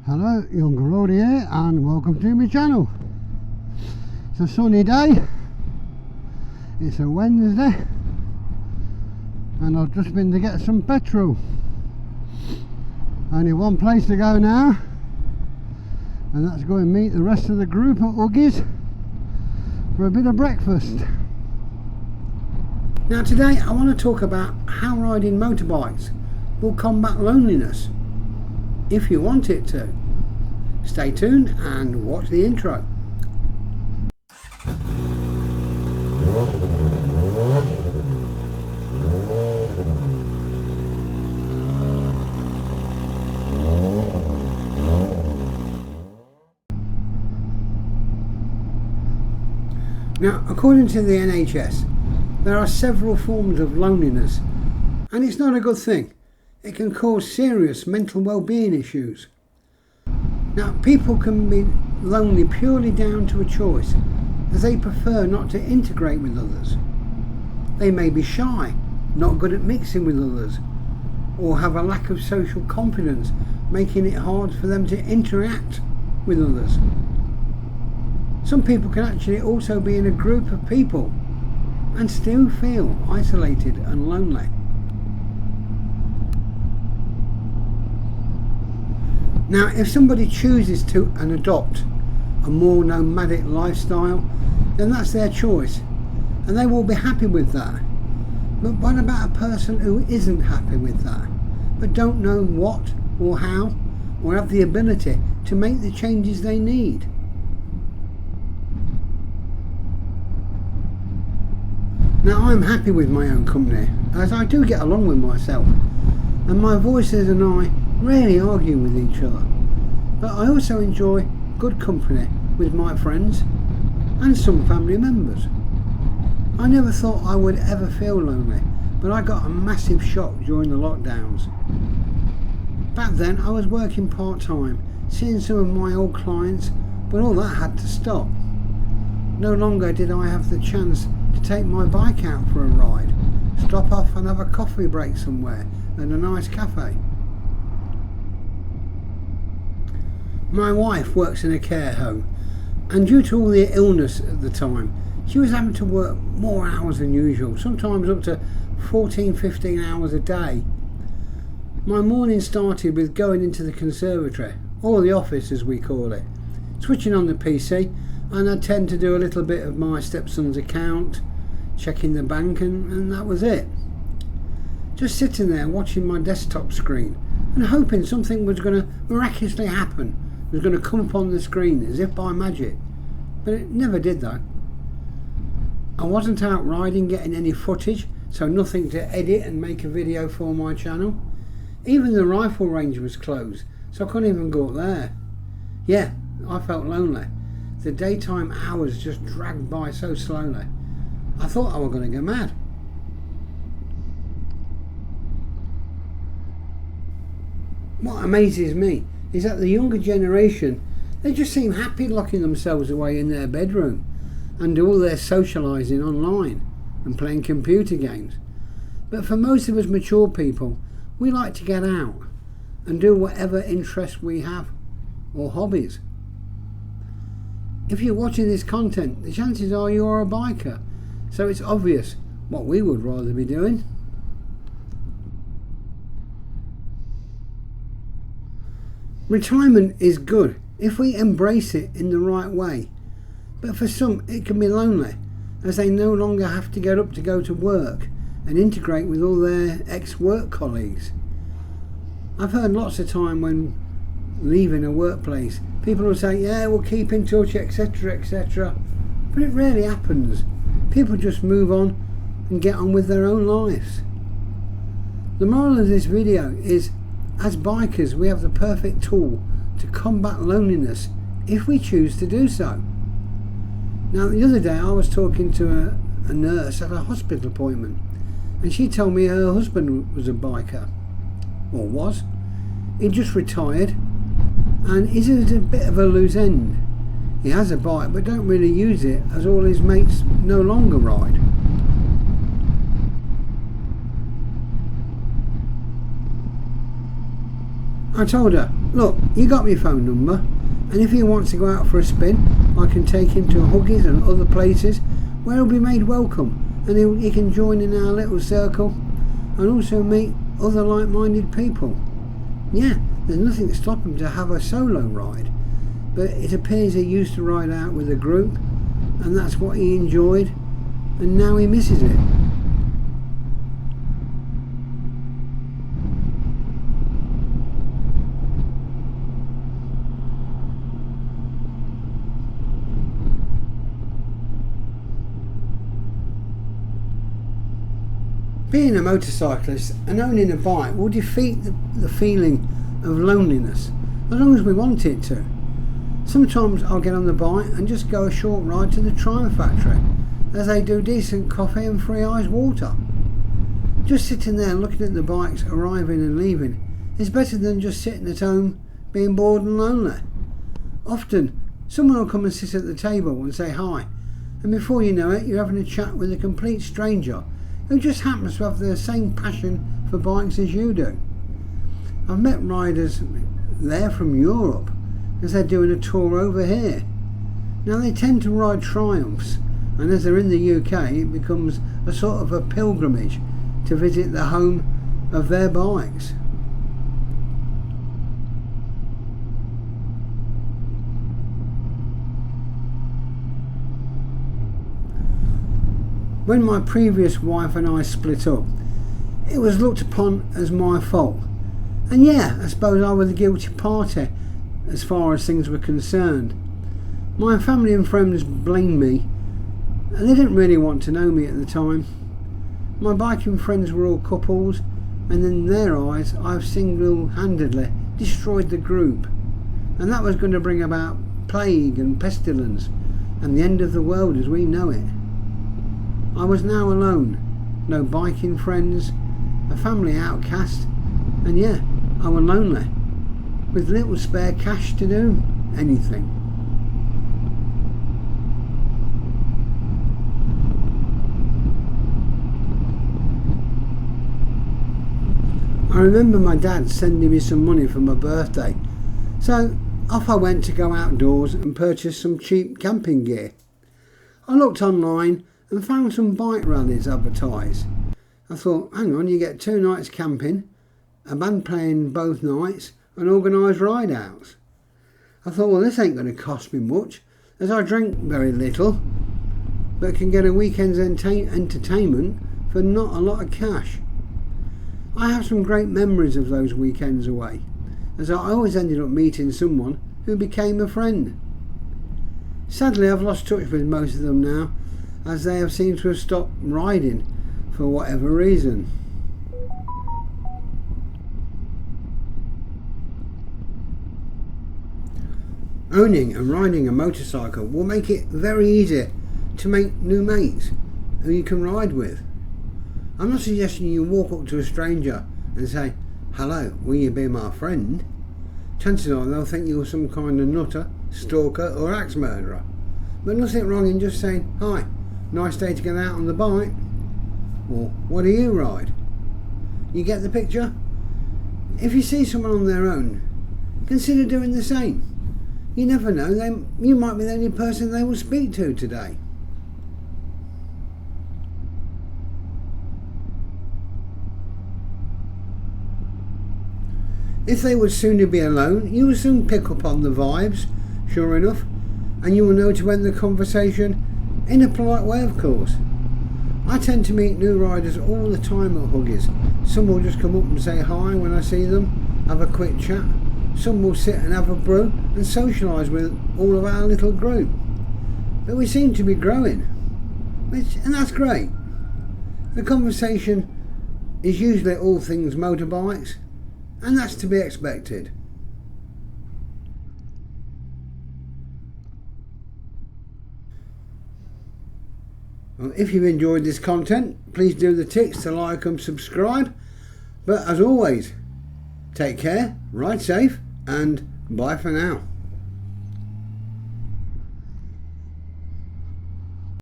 Hello, Younger Roadie here and welcome to my channel. It's a sunny day, it's a Wednesday and I've just been to get some petrol. Only one place to go now, and that's go and meet the rest of the group at Huggies for a bit of breakfast. Now today I want to talk about how riding motorbikes will combat loneliness, if you want it to. Stay tuned and watch the intro. Now, according to the NHS, there are several forms of loneliness, and it's not a good thing. It can cause serious mental well-being issues. Now, people can be lonely purely down to a choice, as they prefer not to integrate with others. They may be shy, not good at mixing with others, or have a lack of social confidence, making it hard for them to interact with others. Some people can actually also be in a group of people and still feel isolated and lonely. Now, if somebody chooses to and adopt a more nomadic lifestyle, then that's their choice and they will be happy with that. But what about a person who isn't happy with that, but don't know what or how, or have the ability to make the changes they need? Now, I'm happy with my own company, as I do get along with myself, and my voices and I rarely argue with each other. But I also enjoy good company with my friends and some family members. I never thought I would ever feel lonely, but I got a massive shock during the lockdowns. Back then I was working part-time, seeing some of my old clients, but all that had to stop. No longer did I have the chance to take my bike out for a ride, stop off and have a coffee break somewhere at a nice cafe. My wife works in a care home, and due to all the illness at the time, she was having to work more hours than usual, sometimes up to 14-15 hours a day. My morning started with going into the conservatory, or the office as we call it, switching on the PC, and I tend to do a little bit of my stepson's account, checking the bank, and that was it. Just sitting there watching my desktop screen and hoping something was going to miraculously happen, was going to come up on the screen as if by magic, but it never did though. I wasn't out riding getting any footage, so nothing to edit and make a video for my channel. Even the rifle range was closed, so I couldn't even go up there. Yeah, I felt lonely. The daytime hours just dragged by so slowly. I thought I was going to go mad. What amazes me is that the younger generation, they just seem happy locking themselves away in their bedroom and do all their socialising online and playing computer games. But for most of us mature people, we like to get out and do whatever interests we have or hobbies. If you're watching this content, the chances are you're a biker, so it's obvious what we would rather be doing. Retirement is good if we embrace it in the right way, but for some it can be lonely, as they no longer have to get up to go to work and integrate with all their ex-work colleagues. I've heard lots of time when leaving a workplace, people will say, yeah, we'll keep in touch, etc, etc, but it rarely happens. People just move on and get on with their own lives. The moral of this video is, as bikers, we have the perfect tool to combat loneliness if we choose to do so. Now, the other day I was talking to a nurse at a hospital appointment, and she told me her husband was a biker, or was. He just retired, and he's at a bit of a loose end. He has a bike but don't really use it, as all his mates no longer ride. I told her Look, you got my phone number, and if he wants to go out for a spin, I can take him to Huggies and other places where he'll be made welcome, and he can join in our little circle and also meet other like-minded people. Yeah, there's nothing to stop him to have a solo ride, but it appears he used to ride out with a group, and that's what he enjoyed, and now he misses it. Being a motorcyclist and owning a bike will defeat the feeling of loneliness, as long as we want it to. Sometimes I'll get on the bike and just go a short ride to the tyre factory, as they do decent coffee and free iced water. Just sitting there looking at the bikes arriving and leaving is better than just sitting at home being bored and lonely. Often someone will come and sit at the table and say hi, and before you know it you're having a chat with a complete stranger who just happens to have the same passion for bikes as you do. I've met riders there from Europe as they're doing a tour over here. Now they tend to ride Triumphs, and as they're in the UK it becomes a sort of a pilgrimage to visit the home of their bikes. When my previous wife and I split up, it was looked upon as my fault. And yeah, I suppose I was the guilty party as far as things were concerned. My family and friends blamed me, and they didn't really want to know me at the time. My biking friends were all couples, and in their eyes I've single-handedly destroyed the group, and that was going to bring about plague and pestilence and the end of the world as we know it. I was now alone, no biking friends, a family outcast, and yeah, I was lonely, with little spare cash to do anything. I remember my dad sending me some money for my birthday, so off I went to go outdoors and purchase some cheap camping gear. I looked online and found some bike rallies advertised. I thought, hang on, you get 2 nights camping, a band playing both nights, and organised ride-outs. I thought, well, this ain't going to cost me much, as I drink very little, but can get a weekend's entertainment for not a lot of cash. I have some great memories of those weekends away, as I always ended up meeting someone who became a friend. Sadly, I've lost touch with most of them now, as they have seemed to have stopped riding for whatever reason. Owning and riding a motorcycle will make it very easy to make new mates who you can ride with. I'm not suggesting you walk up to a stranger and say, hello, will you be my friend? Chances are they'll think you're some kind of nutter, stalker or axe murderer. But nothing wrong in just saying, hi, nice day to get out on the bike. Or, what do you ride? You get the picture? If you see someone on their own, consider doing the same. You never know, you might be the only person they will speak to today. If they would sooner be alone, you will soon pick up on the vibes, sure enough, and you will know to end the conversation in a polite way, of course. I tend to meet new riders all the time at Huggies. Some will just come up and say hi when I see them, have a quick chat. Some will sit and have a brew and socialise with all of our little group. But we seem to be growing, and that's great. The conversation is usually all things motorbikes, and that's to be expected. Well, if you've enjoyed this content, please do the ticks to like and subscribe. But as always, take care, ride safe, and bye for now.